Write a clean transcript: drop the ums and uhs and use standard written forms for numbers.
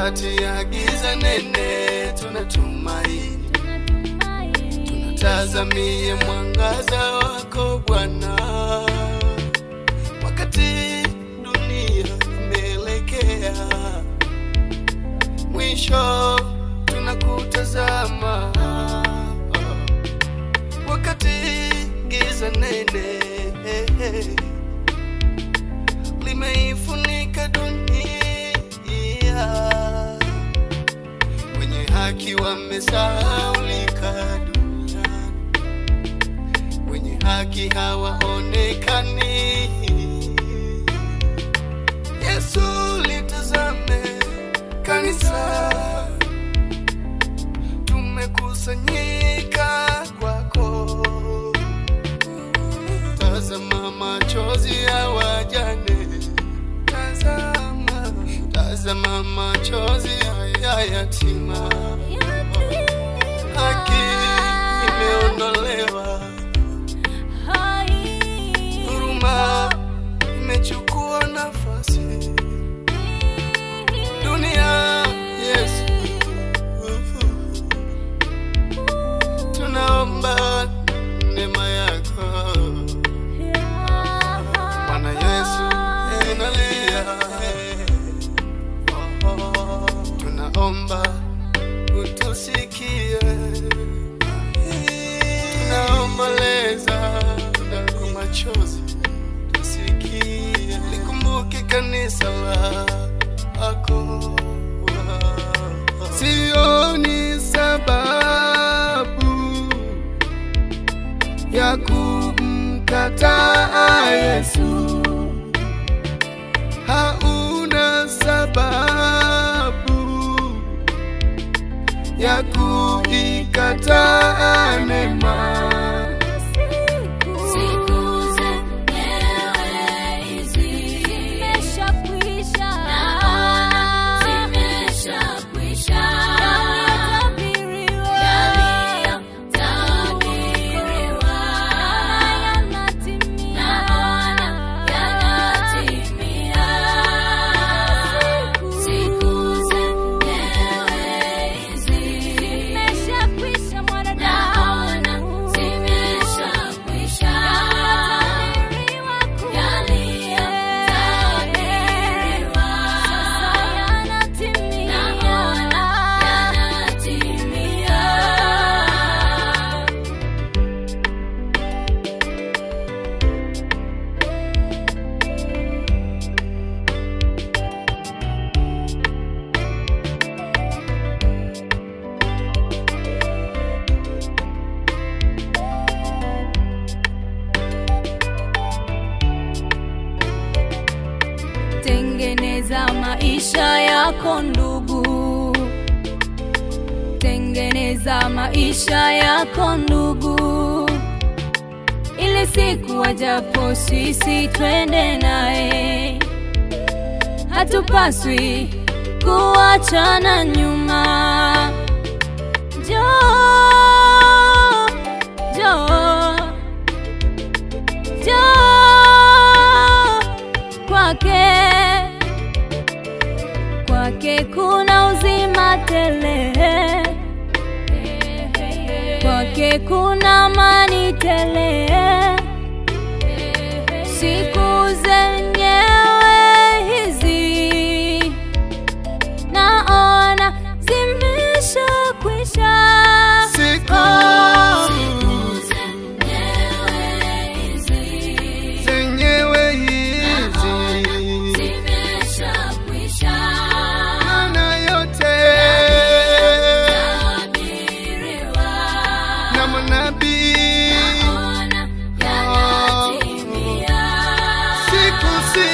katikati ya giza nene tunatumaini, tunatazamia mwangaza wako Bwana. Wakati dunia imeelekea mwisho, tunakutazama. Wakati giza nene limeifunika dunia, wenye haki wamesahaulika duniani, wenye haki hawaonekani. Yesu, litazame kanisa, tumekusanyika kwako. Tazama machozi ya wajane, tazama machozi ya yatima. Haki imeondolewa, huruma imechukua nafasi. Dunia, Yesu, tunaomba neema yako. Bwana Yesu, tunalia, tunaomba utusikie. Tunaomboleza kwa machozi, tusikie. Likumbuke kanisa lako. Sioni sababu ya kumkataa Yesu, hauna sababu ya kuikataa neema. Tengeneza maisha yako ndugu, tengeneza maisha yako ndugu, ili siku wajapo sisi twende naye. Hatupaswi kuachana nyuma. Njoo, njoo, njoo kwake. Kwake kuna uzima tele, kwake kuna amani tele. Siku zenyewe hizi naona zimeshakwisha. Siku zenyewe hizi zimeshakwisha. na yote na manabii Naona yanatimia. siku si